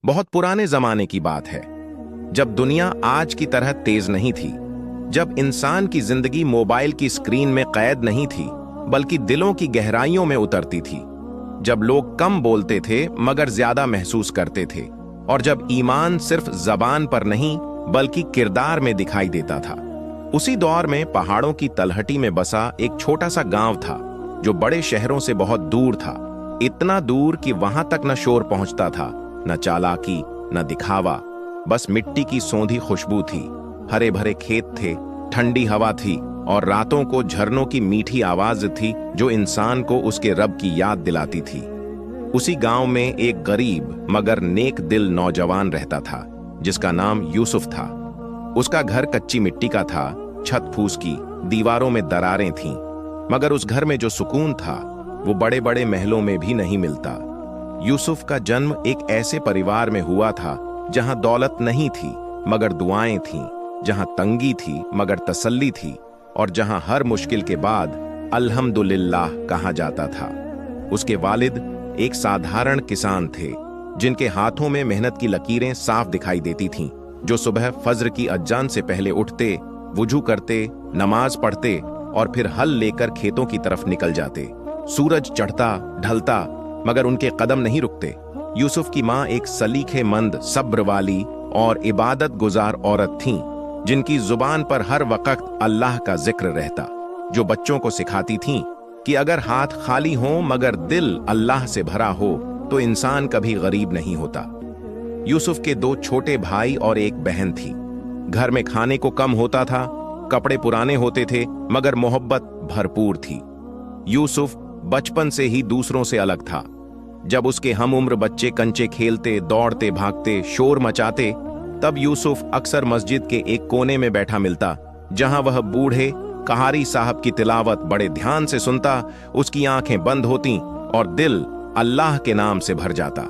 बहुत पुराने जमाने की बात है, जब दुनिया आज की तरह तेज नहीं थी, जब इंसान की जिंदगी मोबाइल की स्क्रीन में कैद नहीं थी बल्कि दिलों की गहराइयों में उतरती थी, जब लोग कम बोलते थे मगर ज्यादा महसूस करते थे, और जब ईमान सिर्फ जबान पर नहीं बल्कि किरदार में दिखाई देता था। उसी दौर में पहाड़ों की तलहटी में बसा एक छोटा सा गांव था जो बड़े शहरों से बहुत दूर था, इतना दूर कि वहां तक न शोर पहुंचता था, न चालाकी, न दिखावा, बस मिट्टी की सौंधी खुशबू थी, हरे भरे खेत थे, ठंडी हवा थी और रातों को झरनों की मीठी आवाज थी जो इंसान को उसके रब की याद दिलाती थी। उसी गांव में एक गरीब मगर नेक दिल नौजवान रहता था जिसका नाम यूसुफ था। उसका घर कच्ची मिट्टी का था, छत फूस की, दीवारों में दरारें थीं, मगर उस घर में जो सुकून था वो बड़े बड़े महलों में भी नहीं मिलता। यूसुफ का जन्म एक ऐसे परिवार में हुआ था जहां दौलत नहीं थी मगर दुआएं थीं, जहां तंगी थी मगर तसल्ली थी, और जहां हर मुश्किल के बाद अल्हम्दुलिल्लाह कहा जाता था। उसके वालिद एक साधारण किसान थे जिनके हाथों में मेहनत की लकीरें साफ दिखाई देती थीं, जो सुबह फज्र की अजान से पहले उठते, वुजू करते, नमाज पढ़ते और फिर हल लेकर खेतों की तरफ निकल जाते। सूरज चढ़ता ढलता मगर उनके कदम नहीं रुकते। यूसुफ की माँ एक सलीखेमंद, सब्र वाली और इबादत गुजार औरत थीं, जिनकी जुबान पर हर वक्त अल्लाह का जिक्र रहता, जो बच्चों को सिखाती थीं कि अगर हाथ खाली हो मगर दिल अल्लाह से भरा हो तो इंसान कभी गरीब नहीं होता। यूसुफ के दो छोटे भाई और एक बहन थी। घर में खाने को कम होता था, कपड़े पुराने होते थे मगर मोहब्बत भरपूर थी। यूसुफ बचपन से ही दूसरों से अलग था। जब उसके हम उम्र बच्चे कंचे खेलते, दौड़ते, भागते, शोर मचाते, तब यूसुफ अक्सर मस्जिद के एक कोने में बैठा मिलता, जहां वह बूढ़े कहारी साहब की तिलावत बड़े ध्यान से सुनता। उसकी आंखें बंद होती और दिल अल्लाह के नाम से भर जाता।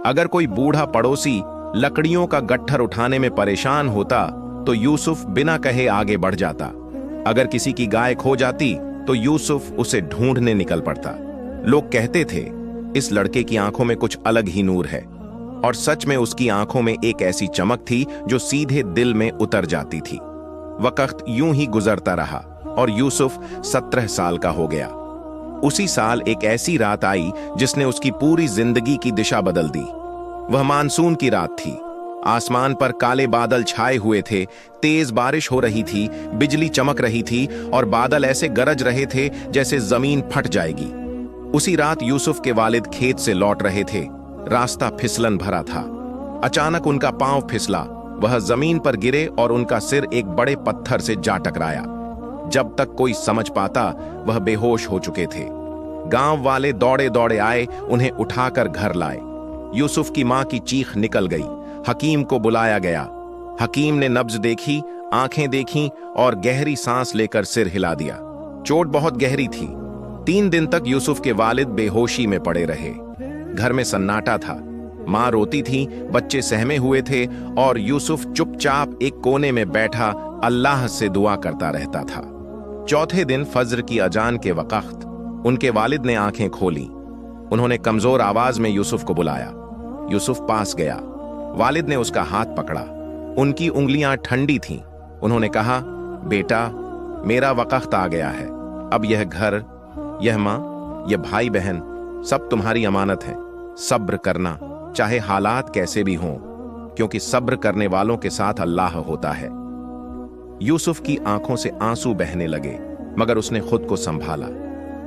अगर कोई बूढ़ा पड़ोसी लकड़ियों का गट्ठर उठाने में परेशान होता तो यूसुफ बिना कहे आगे बढ़ जाता। अगर किसी की गाय खो जाती तो यूसुफ उसे ढूंढने निकल पड़ता। लोग कहते थे, इस लड़के की आंखों में कुछ अलग ही नूर है, और सच में उसकी आंखों में एक ऐसी चमक थी जो सीधे दिल में उतर जाती थी। वक्त यूं ही गुजरता रहा और यूसुफ 17 साल का हो गया। उसी साल एक ऐसी रात आई जिसने उसकी पूरी जिंदगी की दिशा बदल दी। वह मानसून की रात थी। आसमान पर काले बादल छाए हुए थे, तेज बारिश हो रही थी, बिजली चमक रही थी और बादल ऐसे गरज रहे थे जैसे जमीन फट जाएगी। उसी रात यूसुफ के वालिद खेत से लौट रहे थे। रास्ता फिसलन भरा था। अचानक उनका पांव फिसला, वह जमीन पर गिरे और उनका सिर एक बड़े पत्थर से जा टकराया। जब तक कोई समझ पाता वह बेहोश हो चुके थे। गांव वाले दौड़े दौड़े आए, उन्हें उठाकर घर लाए। यूसुफ की मां की चीख निकल गई। हकीम को बुलाया गया। हकीम ने नब्ज देखी, आंखें देखीं और गहरी सांस लेकर सिर हिला दिया। चोट बहुत गहरी थी। 3 दिन तक यूसुफ के वालिद बेहोशी में पड़े रहे। घर में सन्नाटा था। मां रोती थी, बच्चे सहमे हुए थे और यूसुफ चुपचाप एक कोने में बैठा अल्लाह से दुआ करता रहता था। चौथे दिन फज्र की अजान के वक्त उनके वालिद ने आंखें खोली। उन्होंने कमजोर आवाज में यूसुफ को बुलाया। यूसुफ पास गया। वालिद ने उसका हाथ पकड़ा। उनकी उंगलियां ठंडी थीं। उन्होंने कहा, बेटा, मेरा वक्त आ गया है। अब यह घर, यह मां, यह भाई बहन सब तुम्हारी अमानत है। सब्र करना, चाहे हालात कैसे भी हों, क्योंकि सब्र करने वालों के साथ अल्लाह होता है। यूसुफ की आंखों से आंसू बहने लगे मगर उसने खुद को संभाला।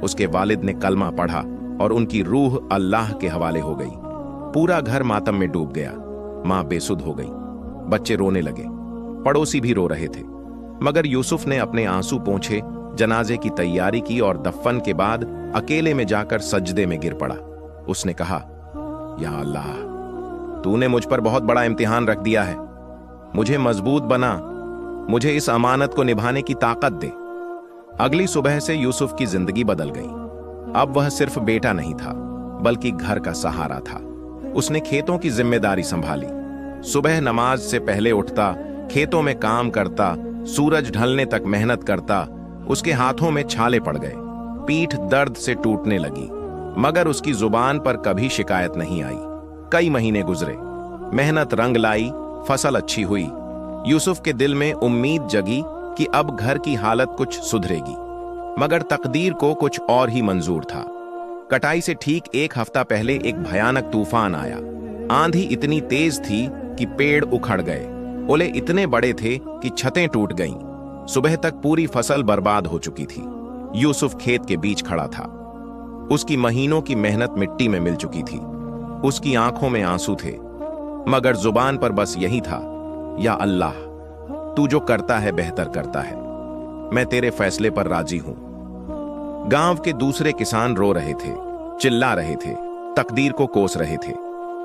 उसके वालिद ने कलमा पढ़ा और उनकी रूह अल्लाह के हवाले हो गई। पूरा घर मातम में डूब गया। मां बेसुध हो गई। बच्चे रोने लगे। पड़ोसी भी रो रहे थे। मगर यूसुफ ने अपने आंसू पोंछे, जनाजे की तैयारी की और दफन के बाद अकेले में जाकर सजदे में गिर पड़ा। उसने कहा, या अल्लाह, तूने मुझ पर बहुत बड़ा इम्तिहान रख दिया है। मुझे मजबूत बना, मुझे इस अमानत को निभाने की ताकत दे। अगली सुबह से यूसुफ की जिंदगी बदल गई। अब वह सिर्फ बेटा नहीं था बल्कि घर का सहारा था। उसने खेतों की जिम्मेदारी संभाली। सुबह नमाज से पहले उठता, खेतों में काम करता, सूरज ढलने तक मेहनत करता। उसके हाथों में छाले पड़ गए, पीठ दर्द से टूटने लगी, मगर उसकी जुबान पर कभी शिकायत नहीं आई। कई महीने गुजरे, मेहनत रंग लाई, फसल अच्छी हुई। यूसुफ के दिल में उम्मीद जगी कि अब घर की हालत कुछ सुधरेगी, मगर तकदीर को कुछ और ही मंजूर था। कटाई से ठीक एक हफ्ता पहले एक भयानक तूफान आया। आंधी इतनी तेज थी कि पेड़ उखड़ गए, ओले इतने बड़े थे कि छतें टूट गईं। सुबह तक पूरी फसल बर्बाद हो चुकी थी। यूसुफ खेत के बीच खड़ा था। उसकी महीनों की मेहनत मिट्टी में मिल चुकी थी। उसकी आंखों में आंसू थे, मगर जुबान पर बस यही था, या अल्लाह, तू जो करता है बेहतर करता है, मैं तेरे फैसले पर राजी हूं। गांव के दूसरे किसान रो रहे थे, चिल्ला रहे थे, तकदीर को कोस रहे थे,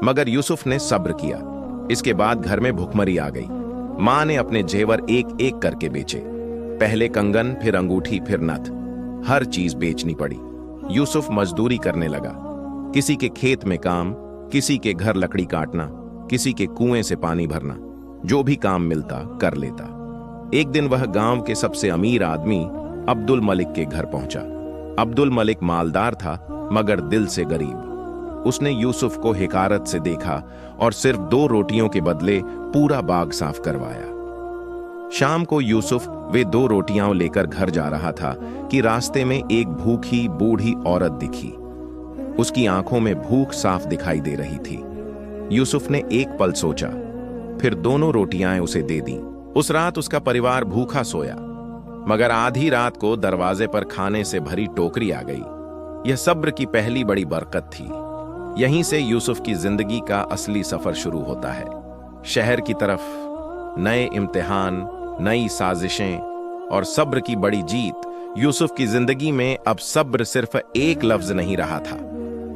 मगर यूसुफ ने सब्र किया। इसके बाद घर में भुखमरी आ गई। मां ने अपने जेवर एक एक करके बेचे। पहले कंगन, फिर अंगूठी, फिर नथ, हर चीज बेचनी पड़ी। यूसुफ मजदूरी करने लगा। किसी के खेत में काम, किसी के घर लकड़ी काटना, किसी के कुएं से पानी भरना, जो भी काम मिलता कर लेता। एक दिन वह गांव के सबसे अमीर आदमी अब्दुल मलिक के घर पहुंचा। अब्दुल मलिक मालदार था, मगर दिल से गरीब। उसने यूसुफ को हिकारत से देखा और सिर्फ 2 रोटियों के बदले पूरा बाग साफ करवाया। शाम को यूसुफ वे 2 रोटियां लेकर घर जा रहा था कि रास्ते में एक भूखी बूढ़ी औरत दिखी। उसकी आंखों में भूख साफ दिखाई दे रही थी। यूसुफ ने एक पल सोचा, फिर दोनों रोटियां उसे दे दी। उस रात उसका परिवार भूखा सोया, मगर आधी रात को दरवाजे पर खाने से भरी टोकरी आ गई। यह सब्र की पहली बड़ी बरकत थी। यहीं से यूसुफ की जिंदगी का असली सफर शुरू होता है, शहर की तरफ। नए इम्तिहान, नई साजिशें और सब्र की बड़ी जीत। यूसुफ की जिंदगी में अब सब्र सिर्फ एक लफ्ज नहीं रहा था,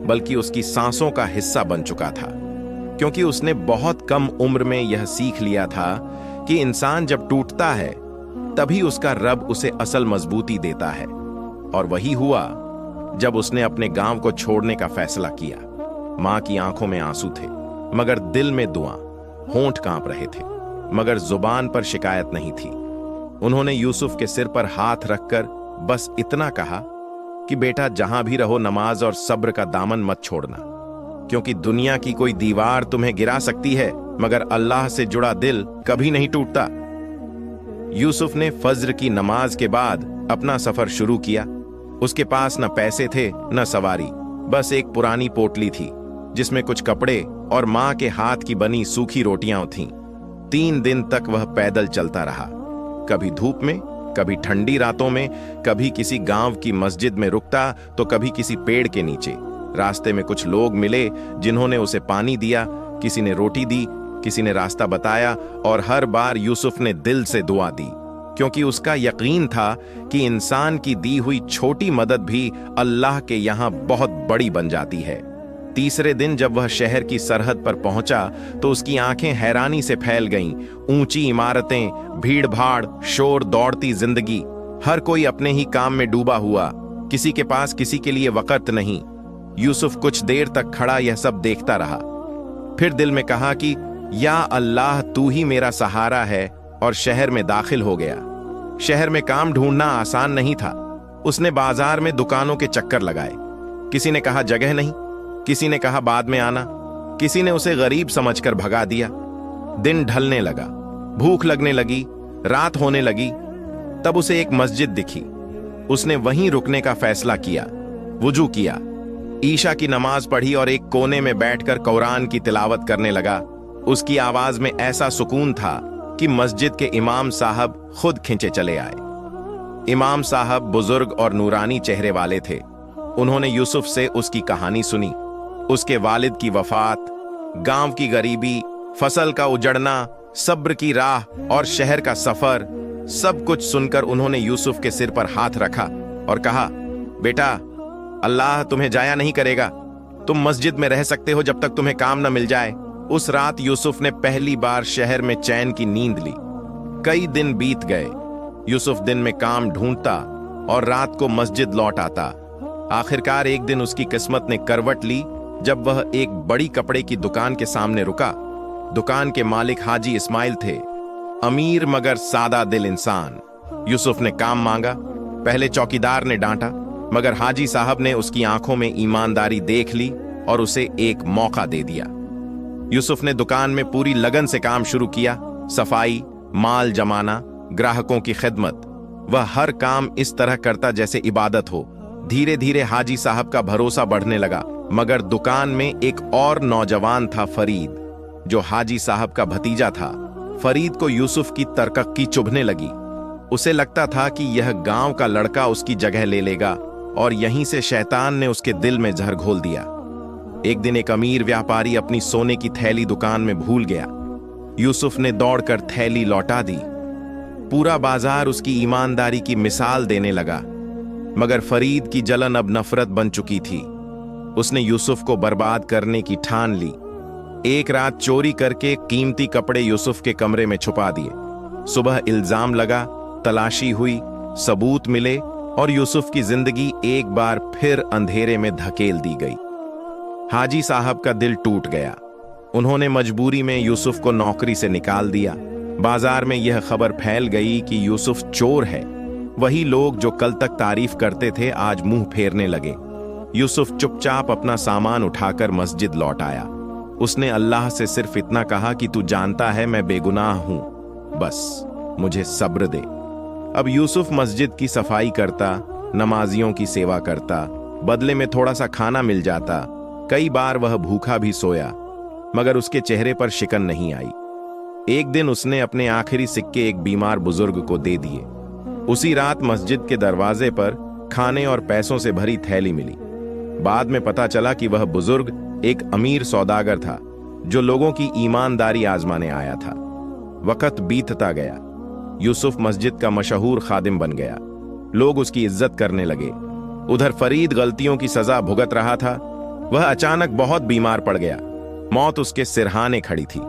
बल्कि उसकी सांसों का हिस्सा बन चुका था, क्योंकि उसने बहुत कम उम्र में यह सीख लिया था कि इंसान जब टूटता है तभी उसका रब उसे असल मजबूती देता है। और वही हुआ जब उसने अपने गांव को छोड़ने का फैसला किया। मां की आंखों में आंसू थे, मगर दिल में दुआ। होंठ कांप रहे थे, मगर जुबान पर शिकायत नहीं थी। उन्होंने यूसुफ के सिर पर हाथ रखकर बस इतना कहा कि बेटा, जहां भी रहो नमाज और सब्र का दामन मत छोड़ना, क्योंकि दुनिया की कोई दीवार तुम्हें गिरा सकती है, मगर अल्लाह से जुड़ा दिल कभी नहीं टूटता। यूसुफ ने फज्र की नमाज के बाद अपना सफर शुरू किया। उसके पास न पैसे थे न सवारी, बस एक पुरानी पोटली थी जिसमें कुछ कपड़े और मां के हाथ की बनी सूखी रोटियां थीं। 3 दिन तक वह पैदल चलता रहा, कभी धूप में, कभी ठंडी रातों में, कभी किसी गांव की मस्जिद में रुकता तो कभी किसी पेड़ के नीचे। रास्ते में कुछ लोग मिले जिन्होंने उसे पानी दिया, किसी ने रोटी दी, किसी ने रास्ता बताया, और हर बार यूसुफ ने दिल से दुआ दी, क्योंकि उसका यकीन था कि इंसान की दी हुई छोटी मदद भी अल्लाह के यहां बहुत बड़ी बन जाती है। तीसरे दिन जब वह शहर की सरहद पर पहुंचा तो उसकी आंखें हैरानी से फैल गईं। ऊंची इमारतें, भीड़ भाड़, शोर, दौड़ती जिंदगी, हर कोई अपने ही काम में डूबा हुआ, किसी के पास किसी के लिए वक्त नहीं। यूसुफ कुछ देर तक खड़ा यह सब देखता रहा, फिर दिल में कहा कि या अल्लाह, तू ही मेरा सहारा है, और शहर में दाखिल हो गया। शहर में काम ढूंढना आसान नहीं था। उसने बाजार में दुकानों के चक्कर लगाए। किसी ने कहा जगह नहीं, किसी ने कहा बाद में आना, किसी ने उसे गरीब समझकर भगा दिया। दिन ढलने लगा, भूख लगने लगी, रात होने लगी। तब उसे एक मस्जिद दिखी। उसने वहीं रुकने का फैसला किया। वुजू किया, ईशा की नमाज पढ़ी और एक कोने में बैठकर कुरान की तिलावत करने लगा। उसकी आवाज में ऐसा सुकून था कि मस्जिद के इमाम साहब खुद खिंचे चले आए। इमाम साहब बुजुर्ग और नूरानी चेहरे वाले थे। उन्होंने यूसुफ से उसकी कहानी सुनी, उसके वालिद की वफात, गांव की गरीबी, फसल का उजड़ना, सब्र की राह और शहर का सफर। सब कुछ सुनकर उन्होंने यूसुफ के सिर पर हाथ रखा और कहा, बेटा, अल्लाह तुम्हें जाया नहीं करेगा। तुम मस्जिद में रह सकते हो जब तक तुम्हें काम न मिल जाए। उस रात यूसुफ ने पहली बार शहर में चैन की नींद ली। कई दिन बीत गए। यूसुफ दिन में काम ढूंढता और रात को मस्जिद लौट आता। आखिरकार एक दिन उसकी किस्मत ने करवट ली जब वह एक बड़ी कपड़े की दुकान के सामने रुका। दुकान के मालिक हाजी इस्माइल थे, अमीर मगर सादा दिल इंसान। यूसुफ ने काम मांगा। पहले चौकीदार ने डांटा, मगर हाजी साहब ने उसकी आंखों में ईमानदारी देख ली और उसे एक मौका दे दिया। यूसुफ ने दुकान में पूरी लगन से काम शुरू किया। सफाई, माल जमाना, ग्राहकों की खिदमत, वह हर काम इस तरह करता जैसे इबादत हो। धीरे धीरे हाजी साहब का भरोसा बढ़ने लगा। मगर दुकान में एक और नौजवान था, फरीद, जो हाजी साहब का भतीजा था। फरीद को यूसुफ की तरक्की चुभने लगी। उसे लगता था कि यह गांव का लड़का उसकी जगह ले लेगा, और यहीं से शैतान ने उसके दिल में जहर घोल दिया। एक दिन एक अमीर व्यापारी अपनी सोने की थैली दुकान में भूल गया। यूसुफ ने दौड़कर थैली लौटा दी। पूरा बाजार उसकी ईमानदारी की मिसाल देने लगा। मगर फरीद की जलन अब नफरत बन चुकी थी। उसने यूसुफ को बर्बाद करने की ठान ली। एक रात चोरी करके कीमती कपड़े यूसुफ के कमरे में छुपा दिए। सुबह इल्जाम लगा, तलाशी हुई, सबूत मिले, और यूसुफ की जिंदगी एक बार फिर अंधेरे में धकेल दी गई। हाजी साहब का दिल टूट गया। उन्होंने मजबूरी में यूसुफ को नौकरी से निकाल दिया। बाजार में यह खबर फैल गई कि यूसुफ चोर है। वही लोग जो कल तक तारीफ करते थे आज मुंह फेरने लगे। यूसुफ चुपचाप अपना सामान उठाकर मस्जिद लौट आया। उसने अल्लाह से सिर्फ इतना कहा कि तू जानता है मैं बेगुनाह हूं, बस मुझे सब्र दे। अब यूसुफ मस्जिद की सफाई करता, नमाजियों की सेवा करता, बदले में थोड़ा सा खाना मिल जाता। कई बार वह भूखा भी सोया, मगर उसके चेहरे पर शिकन नहीं आई। एक दिन उसने अपने आखिरी सिक्के एक बीमार बुजुर्ग को दे दिए। उसी रात मस्जिद के दरवाजे पर खाने और पैसों से भरी थैली मिली। बाद में पता चला कि वह बुजुर्ग एक अमीर सौदागर था, जो लोगों की ईमानदारी आजमाने आया था। वक्त बीतता गया। यूसुफ मस्जिद का मशहूर खादिम बन गया। लोग उसकी इज्जत करने लगे। उधर फरीद गलतियों की सजा भुगत रहा था। वह अचानक बहुत बीमार पड़ गया। मौत उसके सिरहाने खड़ी थी।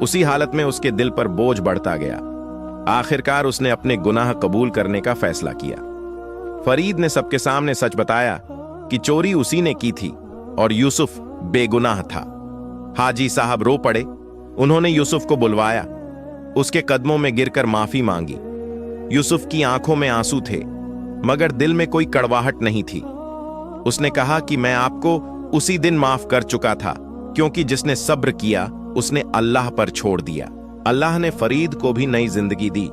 उसी हालत में उसके दिल पर बोझ बढ़ता गया। आखिरकार उसने अपने गुनाह कबूल करने का फैसला किया। फरीद ने सबके सामने सच बताया कि चोरी उसी ने की थी और यूसुफ बेगुनाह था। हाजी साहब रो पड़े। उन्होंने यूसुफ को बुलवाया, उसके कदमों में गिरकर माफी मांगी। यूसुफ की आंखों में आंसू थे, मगर दिल में कोई कड़वाहट नहीं थी। उसने कहा कि मैं आपको उसी दिन माफ कर चुका था, क्योंकि जिसने सब्र किया उसने अल्लाह पर छोड़ दिया। अल्लाह ने फरीद को भी नई जिंदगी दी।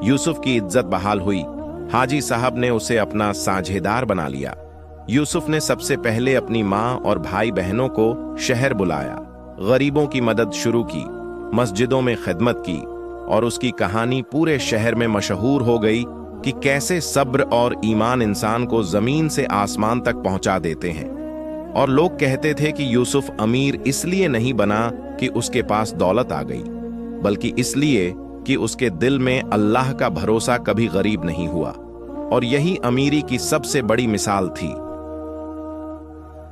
यूसुफ की इज्जत बहाल हुई। हाजी साहब ने उसे अपना साझेदार बना लिया। यूसुफ ने सबसे पहले अपनी माँ और भाई बहनों को शहर बुलाया, गरीबों की मदद शुरू की, मस्जिदों में खिदमत की, और उसकी कहानी पूरे शहर में मशहूर हो गई कि कैसे सब्र और ईमान इंसान को जमीन से आसमान तक पहुंचा देते हैं। और लोग कहते थे कि यूसुफ अमीर इसलिए नहीं बना कि उसके पास दौलत आ गई, बल्कि इसलिए कि उसके दिल में अल्लाह का भरोसा कभी गरीब नहीं हुआ। और यही अमीरी की सबसे बड़ी मिसाल थी।